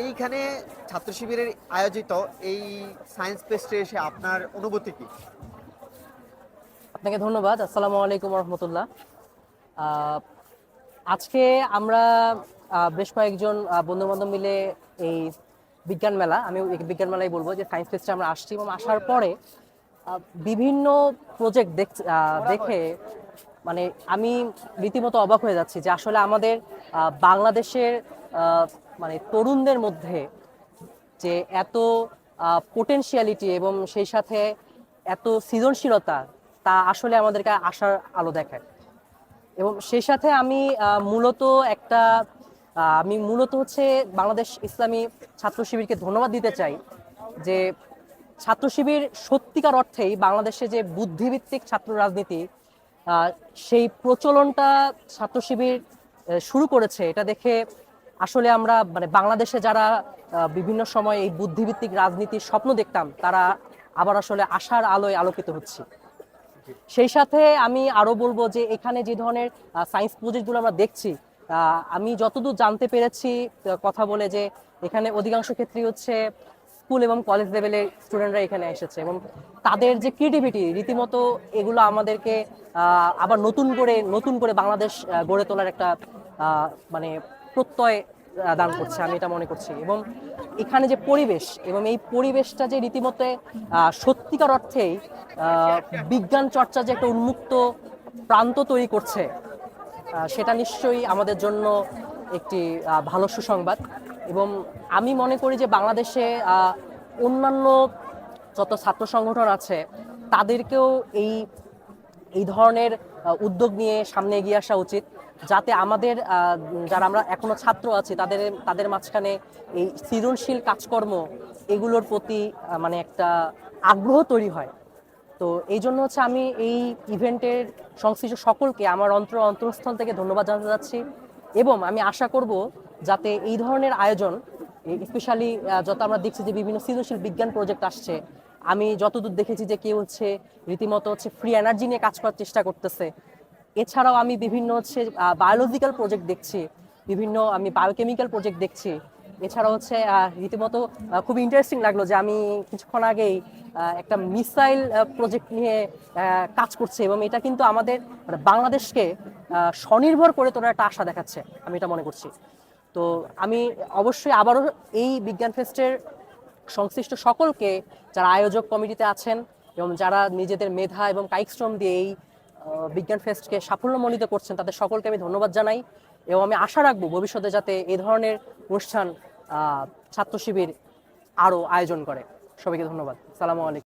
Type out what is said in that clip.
এইখানে ছাত্র শিবিরের আয়োজিত এই সায়েন্স ফেস্টে এসে আপনার অনুভূতি কি? আপনাকে ধন্যবাদ। আসসালামু আলাইকুম রহমতুল্লাহ। আহ, আজকে আমরা বেশ কয়েকজন বন্ধু বান্ধব মিলে এই বিজ্ঞান মেলা, আমি এই বিজ্ঞান মেলাই বলবো যে সায়েন্স ফেস্টে আমরা আসছি, এবং আসার পরে বিভিন্ন প্রজেক্ট দেখে মানে আমি রীতিমতো অবাক হয়ে যাচ্ছি যে আসলে আমাদের বাংলাদেশের মানে তরুণদের মধ্যে যে এত পোটেনশিয়ালিটি এবং সেই সাথে এত সৃজনশীলতা, তা আসলে আমাদেরকে আশার আলো দেখায়। এবং সেই সাথে আমি মূলত হচ্ছে বাংলাদেশ ইসলামী ছাত্র শিবিরকে ধন্যবাদ দিতে চাই যে ছাত্র শিবির সত্যিকার অর্থেই বাংলাদেশে যে বুদ্ধিভিত্তিক ছাত্র রাজনীতি, আহ, সেই প্রচলনটা ছাত্র শিবির শুরু করেছে। এটা দেখে আসলে আমরা মানে বাংলাদেশে যারা বিভিন্ন সময় এই বুদ্ধিভিত্তিক রাজনীতির স্বপ্ন দেখতাম, তারা আবার আসলে আশার আলোয় আলোকিত হচ্ছে। সেই সাথে আমি আরো বলবো যে এখানে যে ধরনের সায়েন্স প্রজেক্টগুলো আমরা দেখছি, আমি যতদূর জানতে পেরেছি কথা বলে, যে এখানে অধিকাংশ ক্ষেত্রেই হচ্ছে স্কুল এবং কলেজ লেভেলের স্টুডেন্টরা এখানে এসেছে, এবং তাদের যে ক্রিয়েটিভিটি রীতিমতো, এগুলো আমাদেরকে আবার নতুন করে বাংলাদেশ গড়ে তোলার একটা মানে প্রত্যয় দান করছে, আমি এটা মনে করছি। এবং এখানে যে পরিবেশ, এবং এই পরিবেশটা যে রীতিমতো সত্যিকার অর্থেই বিজ্ঞান চর্চা যে একটা উন্মুক্ত প্রান্ত তৈরি করছে, সেটা নিশ্চয়ই আমাদের জন্য একটি ভালো সুসংবাদ। এবং আমি মনে করি যে বাংলাদেশে অন্যান্য যত ছাত্র সংগঠন আছে, তাদেরকেও এই এই ধরনের উদ্যোগ নিয়ে সামনে এগিয়ে আসা উচিত, যাতে আমাদের যারা আমরা এখনো ছাত্র আছি, তাদের তাদের মাঝখানে এই সৃজনশীল কাজকর্ম, এগুলোর প্রতি মানে একটা আগ্রহ তৈরি হয়। তো এই জন্য হচ্ছে আমি এই ইভেন্টের সংশ্লিষ্ট সকলকে আমার অন্তরস্থল থেকে ধন্যবাদ জানাতে যাচ্ছি, এবং আমি আশা করব যাতে এই ধরনের আয়োজন, স্পেশালি যত আমরা দেখছি যে বিভিন্ন সৃজনশীল বিজ্ঞান প্রজেক্ট আসছে, আমি যতদূর দেখেছি যে কেউ হচ্ছে রীতিমতো হচ্ছে ফ্রি এনার্জি নিয়ে কাজ করার চেষ্টা করতেছে। এছাড়াও আমি বিভিন্ন হচ্ছে বায়োলজিক্যাল প্রজেক্ট দেখছি, আমি বায়োকেমিক্যাল প্রজেক্ট দেখছি। এছাড়া হচ্ছে রীতিমতো খুব ইন্টারেস্টিং লাগলো যে আমি কিছুক্ষণ আগেই একটা মিসাইল প্রজেক্ট নিয়ে কাজ করছে, এবং এটা কিন্তু আমাদের মানে বাংলাদেশকে স্বনির্ভর করে তোলার একটা আশা দেখাচ্ছে, আমি এটা মনে করছি। তো আমি অবশ্যই আবারও এই বিজ্ঞান ফেস্টের সংশ্লিষ্ট সকলকে, যারা আয়োজক কমিটিতে আছেন এবং যারা নিজেদের মেধা এবং কায়িক শ্রম দিয়ে এই বিজ্ঞান ফেস্টকে সাফল্যমণ্ডিত করছেন, তাদের সকলকে আমি ধন্যবাদ জানাই। এবং আমি আশা রাখবো ভবিষ্যতে যাতে এই ধরনের অনুষ্ঠান ছাত্র শিবির আরও আয়োজন করে। সবাইকে ধন্যবাদ। সালামু আলাইকুম।